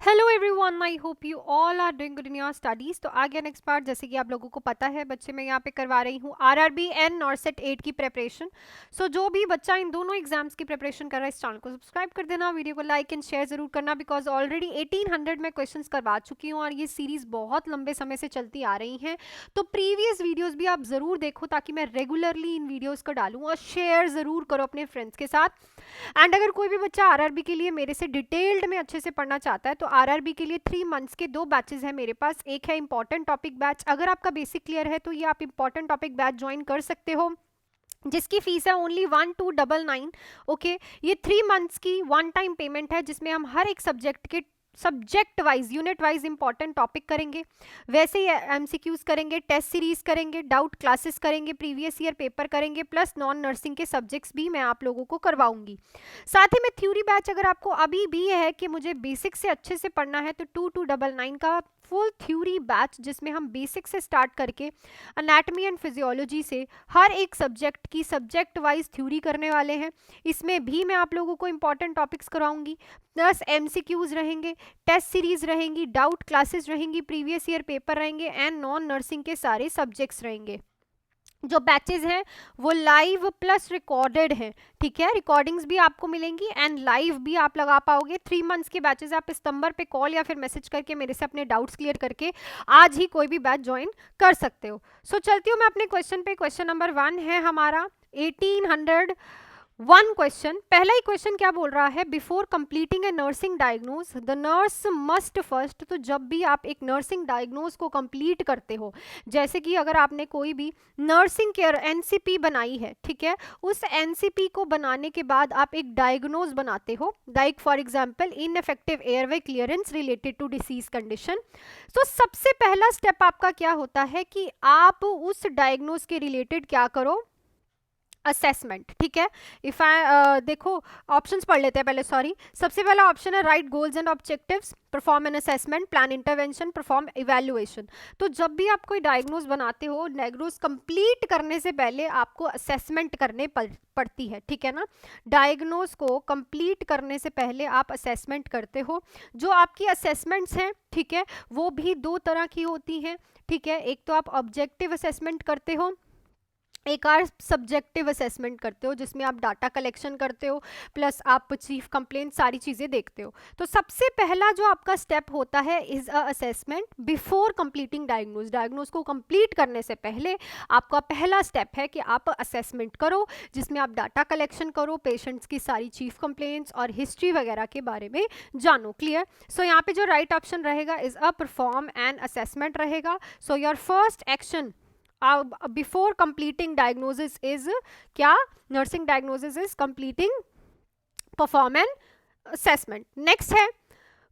Hello everyone, I hope you all are doing good in your studies. तो आ गया next part. जैसे कि आप लोगों को पता है बच्चे, मैं यहाँ पे करवा रही हूँ आरआरबी एंड नॉरसेट 8 की प्रिपरेशन। सो जो भी बच्चा इन दोनों एग्जाम्स की प्रिपरेशन कर रहा है, इस चैनल को सब्सक्राइब कर देना, वीडियो को लाइक एंड शेयर जरूर करना, बिकॉज ऑलरेडी 1800 में क्वेश्चन करवा चुकी हूँ और ये सीरीज बहुत लंबे समय से चलती आ रही है। तो प्रीवियस वीडियोज भी आप जरूर देखो ताकि मैं रेगुलरली इन वीडियोज को डालूँ, और शेयर जरूर करो अपने फ्रेंड्स के साथ। एंड अगर कोई भी बच्चा आरआरबी के लिए मेरे से डिटेल्ड में अच्छे से पढ़ना चाहता है तो आरआरबी के लिए 3 मंथ्स के 2 बैचेस हैं मेरे पास। एक है इंपॉर्टेंट टॉपिक बैच। अगर आपका बेसिक क्लियर है तो ये आप इंपॉर्टेंट टॉपिक बैच ज्वाइन कर सकते हो, जिसकी फीस है ओनली 1299। ओके, ये 3 मंथ्स की वन टाइम पेमेंट है, जिसमें हम हर एक subject wise, unit wise important topic करेंगे, वैसे ही एमसीक्यूज करेंगे, टेस्ट सीरीज करेंगे, डाउट क्लासेस करेंगे, प्रीवियस ईयर पेपर करेंगे, प्लस नॉन नर्सिंग के सब्जेक्ट्स भी मैं आप लोगों को करवाऊंगी। साथ ही में थ्योरी बैच, अगर आपको अभी भी है कि मुझे बेसिक से अच्छे से पढ़ना है, तो 2299 का फुल थ्योरी बैच, जिसमें हम बेसिक से स्टार्ट करके अनैटमी एंड फिजियोलॉजी से हर एक सब्जेक्ट की सब्जेक्ट वाइज थ्योरी करने वाले हैं। इसमें भी मैं आप लोगों को इंपॉर्टेंट टॉपिक्स कराऊंगी, प्लस एमसीक्यूज रहेंगे, टेस्ट सीरीज रहेंगी, डाउट क्लासेस रहेंगी, प्रीवियस ईयर पेपर रहेंगे, एंड नॉन नर्सिंग के सारे सब्जेक्ट्स रहेंगे। जो बैचेस हैं वो लाइव प्लस रिकॉर्डेड हैं, ठीक है। रिकॉर्डिंग्स भी आपको मिलेंगी एंड लाइव भी आप लगा पाओगे। 3 मंथ्स के बैचेस आप इस नंबर पे कॉल या फिर मैसेज करके मेरे से अपने डाउट्स क्लियर करके आज ही कोई भी बैच ज्वाइन कर सकते हो। सो चलती हूँ मैं अपने क्वेश्चन पे। क्वेश्चन नंबर 1 है हमारा 1800 वन क्वेश्चन। पहला ही क्वेश्चन क्या बोल रहा है, before completing A nursing diagnose the nurse must first. तो जब भी आप एक नर्सिंग डायग्नोज को कंप्लीट करते हो, जैसे कि अगर आपने कोई भी नर्सिंग केयर एनसीपी बनाई है, ठीक है, उस एनसीपी को बनाने के बाद आप एक डायग्नोज बनाते हो, like for example ineffective airway clearance related to disease condition. तो सबसे पहला स्टेप आपका क्या होता है कि आप उस डायग्नोज के रिलेटेड क्या करो, असेसमेंट, ठीक है। इफ आई देखो ऑप्शंस पढ़ लेते हैं पहले, सॉरी। सबसे पहला ऑप्शन है right goals and objectives, perform an assessment, plan intervention, perform evaluation. तो जब भी आप कोई डायग्नोज बनाते हो, डायग्नोज कंप्लीट करने से पहले आपको असेसमेंट करने पड़ती है, ठीक है ना। डायग्नोज को कंप्लीट करने से पहले आप असेसमेंट करते हो। जो आपकी असेसमेंट्स हैं, ठीक है, वो भी 2 तरह की होती हैं, ठीक है। एक तो आप ऑब्जेक्टिव असेसमेंट करते हो, एक और सब्जेक्टिव असेसमेंट करते हो, जिसमें आप डाटा कलेक्शन करते हो, प्लस आप चीफ कंप्लेंट सारी चीज़ें देखते हो। तो सबसे पहला जो आपका स्टेप होता है is a assessment before completing diagnose. Diagnose को कंप्लीट करने से पहले आपका पहला स्टेप है कि आप असेसमेंट करो, जिसमें आप डाटा कलेक्शन करो, पेशेंट्स की सारी चीफ कंप्लेंट्स और हिस्ट्री वगैरह के बारे में जानो। क्लियर। सो यहाँ पे जो राइट ऑप्शन रहेगा is a perform an assessment रहेगा। So your first action before completing diagnosis is क्या, nursing diagnosis is completing perform an assessment. Next है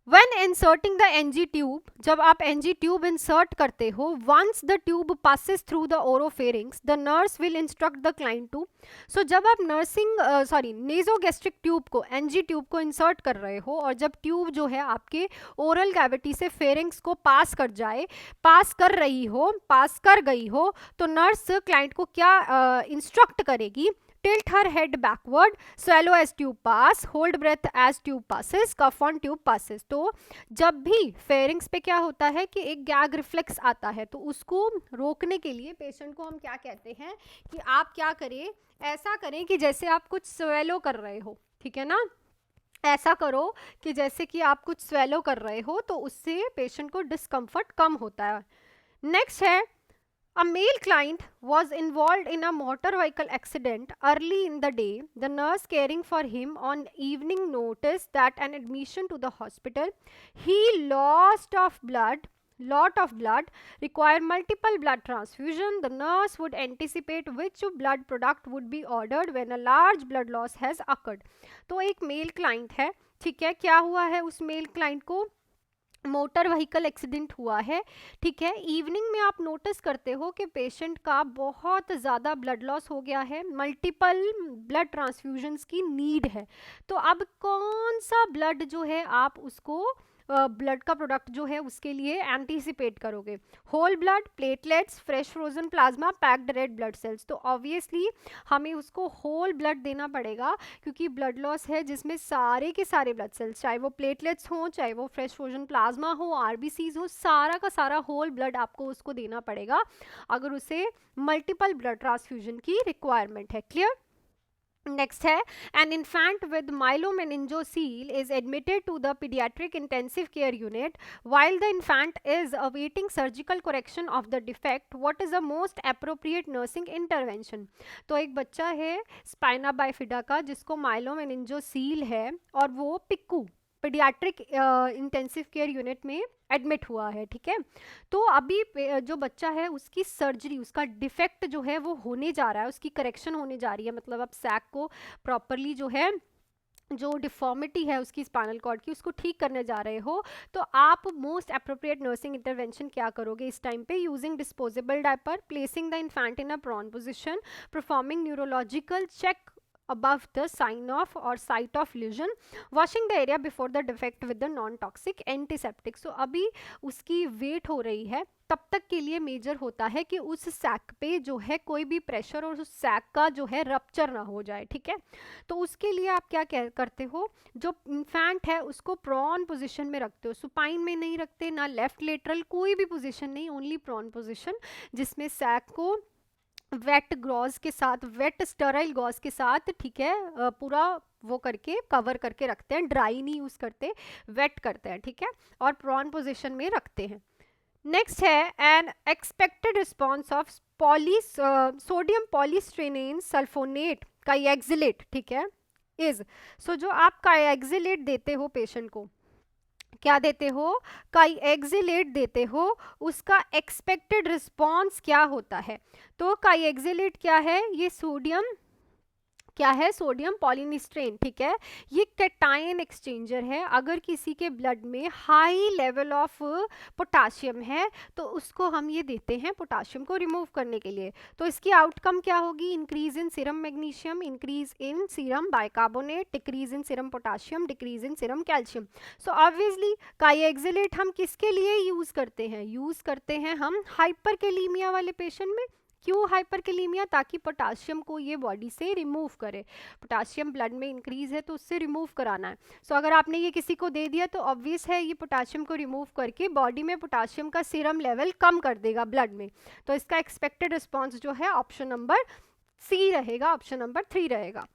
When inserting the NG tube, जब आप NG tube insert करते हो, once the tube passes through the oropharynx, the nurse will instruct the client to। so जब आप nasogastric tube को, NG tube को insert कर रहे हो, और जब ट्यूब जो है आपके ओरल कैविटी से फेरिंग्स को पास कर गई हो, तो नर्स क्लाइंट को क्या इंस्ट्रक्ट करेगी, tilt her head backward, swallow as tube pass, hold breath as tube passes, cough on tube passes। तो जब भी फेरिंग्स पे क्या होता है कि एक गैग रिफ्लेक्स आता है, तो उसको रोकने के लिए पेशेंट को हम क्या कहते हैं कि आप क्या करें, ऐसा करें कि जैसे आप कुछ स्वेलो कर रहे हो, ठीक है ना। ऐसा करो कि जैसे कि आप कुछ स्वेलो कर रहे हो, तो उससे पेशेंट को डिस्कम्फर्ट कम होता है। नेक्स्ट है A male client was involved in a motor vehicle accident early in the day. The nurse caring for him on evening noticed that an admission to the hospital. He lot of blood, required multiple blood transfusion. The nurse would anticipate which blood product would be ordered when a large blood loss has occurred. तो एक mail client है, ठीक है, क्या हुआ है, उस mail client को मोटर व्हीकल एक्सीडेंट हुआ है, ठीक है। इवनिंग में आप नोटिस करते हो कि पेशेंट का बहुत ज़्यादा ब्लड लॉस हो गया है, मल्टीपल ब्लड ट्रांसफ्यूजन्स की नीड है। तो अब कौन सा ब्लड जो है आप उसको ब्लड का प्रोडक्ट जो है उसके लिए एंटीसिपेट करोगे। Whole blood, platelets, fresh frozen plasma, packed red blood cells, तो ऑब्वियसली हमें उसको होल ब्लड देना पड़ेगा क्योंकि ब्लड लॉस है जिसमें सारे के सारे ब्लड सेल्स, चाहे वो प्लेटलेट्स हो, चाहे वो फ्रेश फ्रोजन प्लाज्मा हो, आरबीसीज हो, सारा का सारा होल ब्लड आपको उसको देना पड़ेगा अगर उसे मल्टीपल ब्लड ट्रांसफ्यूजन की रिक्वायरमेंट है। क्लियर? नेक्स्ट है, an infant with myelomeningocele is admitted to the paediatric intensive care unit while the infant is awaiting surgical correction of the defect. What is the most appropriate nursing intervention? तो एक बच्चा है spina bifida का जिसको myelomeningocele है और वो Piku paediatric intensive care unit में एडमिट हुआ है, ठीक है। तो अभी जो बच्चा है उसकी सर्जरी, उसका डिफेक्ट जो है वो होने जा रहा है, उसकी करेक्शन होने जा रही है, मतलब आप सैक को प्रॉपरली जो है, जो डिफॉर्मिटी है उसकी स्पाइनल कॉर्ड की, उसको ठीक करने जा रहे हो, तो आप मोस्ट अप्रोप्रिएट नर्सिंग इंटरवेंशन क्या करोगे इस टाइम पे? Using disposable diaper, placing the infant in a prone position, performing neurological check above the sign of or site of lesion, washing the area before the defect with the non-toxic antiseptic. So अभी उसकी wait हो रही है, तब तक के लिए major होता है कि उस सैक पे जो है कोई भी प्रेशर और उस सैक का जो है रप्चर ना हो जाए, ठीक है। तो उसके लिए आप क्या करते हो, जो इन्फेंट है उसको प्रॉन पोजीशन में रखते हो, सुपाइन में नहीं रखते, ना लेफ्ट लेटरल, कोई भी पोजीशन नहीं, ओनली प्रॉन पोजीशन, जिसमें सैक को वेट गॉज के साथ, वेट स्टराइल गॉज के साथ, ठीक है, पूरा वो करके कवर करके रखते हैं, ड्राई नहीं यूज करते, वेट करते हैं, ठीक है, और प्रॉन पोजीशन में रखते हैं। नेक्स्ट है, an expected response of sodium polystyrene sulfonate Kayexalate, ठीक है, इज, सो जो आप काइएक्सिलेट देते हो पेशेंट को, क्या देते हो, काइएक्सिलेट देते हो, उसका एक्सपेक्टेड रिस्पॉन्स क्या होता है? तो काइएक्सिलेट क्या है, ये सोडियम, क्या है, सोडियम पॉलीनिस्ट्रेन, ठीक है, ये कैटायन एक्सचेंजर है। अगर किसी के ब्लड में हाई लेवल ऑफ पोटाशियम है तो उसको हम ये देते हैं पोटाशियम को रिमूव करने के लिए। तो इसकी आउटकम क्या होगी, increase in serum magnesium, increase in serum bicarbonate, decrease in serum potassium, decrease in serum calcium. So obviously Kayexalate हम किसके लिए यूज करते हैं, यूज करते हैं हम हाइपरकैलीमिया वाले पेशेंट में। क्यों हाइपरकैलीमिया? ताकि पोटाशियम को ये बॉडी से रिमूव करे, पोटाशियम ब्लड में इंक्रीज है तो उससे रिमूव कराना है। सो अगर आपने ये किसी को दे दिया तो ऑब्वियस है ये पोटाशियम को रिमूव करके बॉडी में पोटाशियम का सीरम लेवल कम कर देगा ब्लड में। तो इसका एक्सपेक्टेड रिस्पॉन्स जो है ऑप्शन नंबर सी रहेगा, ऑप्शन नंबर 3 रहेगा।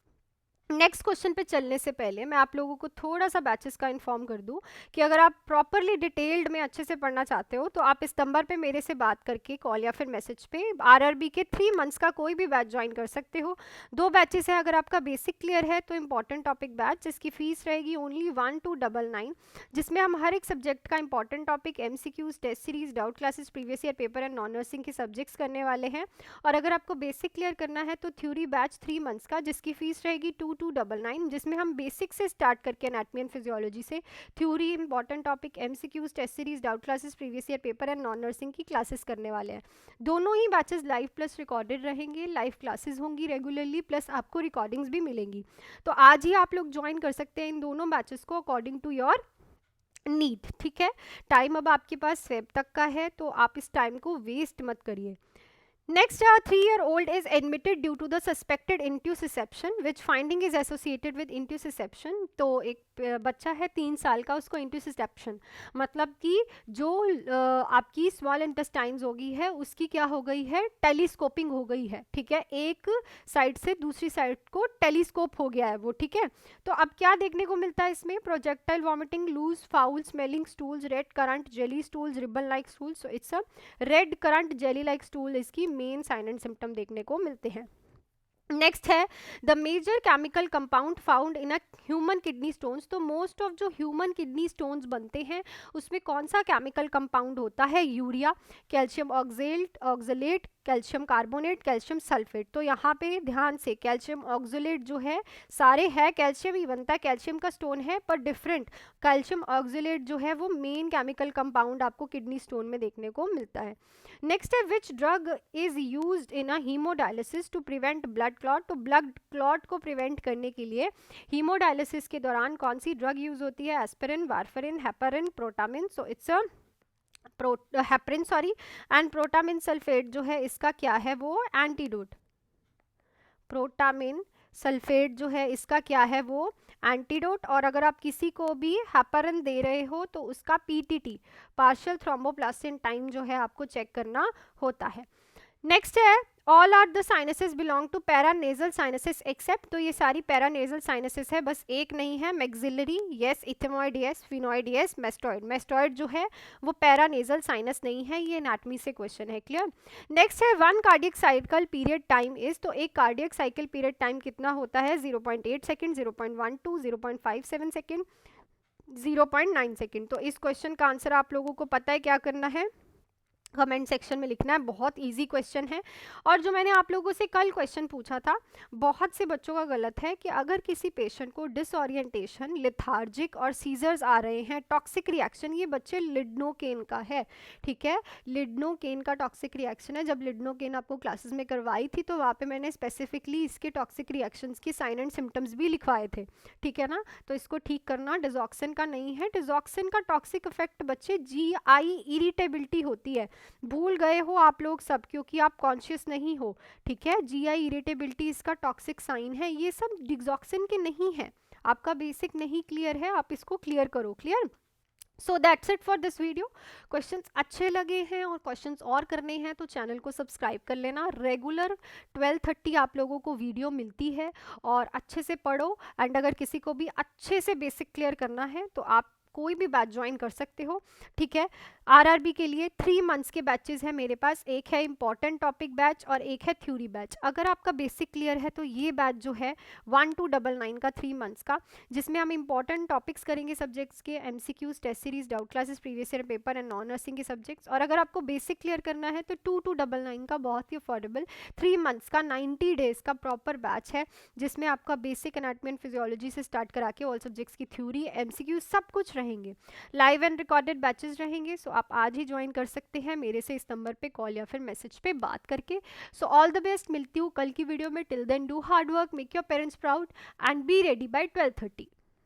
नेक्स्ट क्वेश्चन पे चलने से पहले मैं आप लोगों को थोड़ा सा बैचेस का इन्फॉर्म कर दूं कि अगर आप प्रॉपरली डिटेल्ड में अच्छे से पढ़ना चाहते हो तो आप इस नंबर पे मेरे से बात करके कॉल या फिर मैसेज पे आरआरबी के 3 मंथ्स का कोई भी बैच ज्वाइन कर सकते हो। 2 बैचेस है, अगर आपका बेसिक क्लियर है तो इंपॉर्टेंट टॉपिक बैच, जिसकी फीस रहेगी ओनली 1299, जिसमें हम हर एक सब्जेक्ट का important topic, MCQs, test series, doubt classes, previous year paper and non nursing के सब्जेक्ट्स करने वाले हैं। और अगर आपको बेसिक क्लियर करना है तो थ्योरी बैच 3 मंथ्स का, जिसकी फीस रहेगी 2299, जिसमें हम बेसिक से स्टार्ट करके एनाटॉमी एंड फिजियोलॉजी से theory, important topic, MCQs, test series, doubt classes, previous year paper and non nursing की क्लासेस करने वाले हैं। दोनों ही बैचेस लाइव प्लस रिकॉर्डेड रहेंगे, लाइव क्लासेस होंगी रेगुलरली, प्लस आपको रिकॉर्डिंग्स भी मिलेंगी। तो आज ही आप लोग ज्वाइन कर सकते हैं इन दोनों बैचेस को अकॉर्डिंग टू योर नीड, ठीक है। टाइम अब आपके पास फेब तक का है तो आप इस टाइम को वेस्ट मत करिए। Next, a 3-year-old is admitted due to the suspected intussusception, which finding is associated with intussusception. तो एक बच्चा है 3 साल का, उसको इंट्यूसिसेप्शन मतलब कि जो आपकी स्मॉल इंटेस्टाइन्स होगी है उसकी क्या हो गई है, टेलीस्कोपिंग हो गई है, ठीक है, एक साइड से दूसरी साइड को टेलीस्कोप हो गया है वो, ठीक है। तो अब क्या देखने को मिलता है इसमें, projectile vomiting, loose foul smelling stools, red currant jelly stools, ribbon like stools. So it's a red currant jelly like stool इसकी मेन साइन एंड सिम्टम देखने को मिलते हैं। नेक्स्ट है the major chemical compound found in a human kidney stones. तो most of जो human kidney stones बनते हैं उसमें कौन सा केमिकल कंपाउंड होता है, urea, calcium oxalate, calcium carbonate, calcium sulphate. तो यहाँ पे ध्यान से, कैल्शियम ऑक्सलेट जो है सारे है कैल्शियम ही बनता है, कैल्शियम का स्टोन है पर डिफरेंट कैल्शियम ऑक्सलेट जो है वो मेन केमिकल कंपाउंड आपको किडनी स्टोन में देखने को मिलता है। नेक्स्ट है which drug is used in a haemodialysis to prevent blood clot. तो ब्लड क्लॉट को प्रिवेंट करने के लिए हीमोडायलिसिस के दौरान कौन सी ड्रग यूज होती है? Aspirin, warfarin, heparin, protamine. So it's a heparin sorry. And protamine sulphate जो है इसका क्या है? वो एंटीडोट। प्रोटामिन सल्फेट जो है इसका क्या है? वो एंटीडोट। और अगर आप किसी को भी हेपरिन दे रहे हो तो उसका पीटीटी, पार्शियल थ्रोम्बोप्लास्टिन टाइम जो है आपको चेक करना होता है। नेक्स्ट है all are the sinuses belong to paranasal sinuses except. तो ये सारी पैरानेजल साइनसेस है, बस एक नहीं है, maxillary yes, ethmoid yes, sphenoid yes, mastoid. Mastoid जो है वो पैरानेजल साइनस नहीं है, ये एनाटॉमी से क्वेश्चन है, क्लियर। नेक्स्ट है one cardiac cycle period time is. तो एक कार्डियक साइकिल पीरियड टाइम कितना होता है? 0.8 सेकेंड, 0.12, 0.57 सेकेंड, 0.9 सेकेंड। तो इस क्वेश्चन का आंसर आप लोगों को पता है, क्या करना है? कमेंट सेक्शन में लिखना है। बहुत इजी क्वेश्चन है। और जो मैंने आप लोगों से कल क्वेश्चन पूछा था, बहुत से बच्चों का गलत है कि अगर किसी पेशेंट को डिसओरिएंटेशन, लिथार्जिक और सीजर्स आ रहे हैं, टॉक्सिक रिएक्शन, ये बच्चे लिडनोकेन का है, ठीक है, लिडनोकेन का टॉक्सिक रिएक्शन है। जब लिडनोकेन आपको क्लासेस में करवाई थी तो वहाँ पे मैंने स्पेसिफिकली इसके टॉक्सिक रिएक्शंस की साइन एंड सिम्टम्स भी लिखवाए थे, ठीक है ना। तो इसको ठीक करना, डिजॉक्सिन का नहीं है। डिजॉक्सिन का टॉक्सिक इफेक्ट बच्चे GI इरिटेबिलिटी होती है, भूल गए हो आप लोग सब क्योंकि आप कॉन्शियस नहीं हो, ठीक है। GI इरिटेबिलिटी इसका टॉक्सिक साइन है, ये सब डिजॉक्सिन के नहीं है। आपका बेसिक नहीं क्लियर है, आप इसको क्लियर करो, clear. So that's it for this video. Questions अच्छे लगे हैं और क्वेश्चंस और करने हैं तो चैनल को सब्सक्राइब कर लेना। रेगुलर 12:30 आप लोगों को वीडियो मिलती है और अच्छे से पढ़ो। एंड अगर किसी को भी अच्छे से बेसिक क्लियर करना है तो आप कोई भी बैच ज्वाइन कर सकते हो, ठीक है। RRB के लिए 3 मंथ्स के बैचेस हैं मेरे पास, एक है इंपॉर्टेंट टॉपिक बैच और एक है थ्योरी बैच। अगर आपका बेसिक क्लियर है तो ये बैच जो है 1299 का 3 मंथ्स का, जिसमें हम इंपॉर्टेंट टॉपिक्स करेंगे सब्जेक्ट्स के, MCQs, test series, doubt classes, previous year paper and non nursing के सब्जेक्ट्स। और अगर आपको बेसिक क्लियर करना है तो 2299 का बहुत ही अफोर्डेबल 3 मंथ्स का 90 डेज का प्रॉपर बैच है, जिसमें आपका बेसिक एनाटॉमी एंड फिजियोलॉजी से स्टार्ट करा के ऑल सब्जेक्ट्स की थ्योरी, MCQ सब कुछ रहेंगे। लाइव एंड रिकॉर्डेड बैचेस रहेंगे। सो आप आज ही ज्वाइन कर सकते हैं मेरे से इस नंबर पे कॉल या फिर मैसेज पे बात करके। सो ऑल द बेस्ट, मिलती हूँ कल की वीडियो में। Till then do hard work, make your parents proud and be ready by 12:30।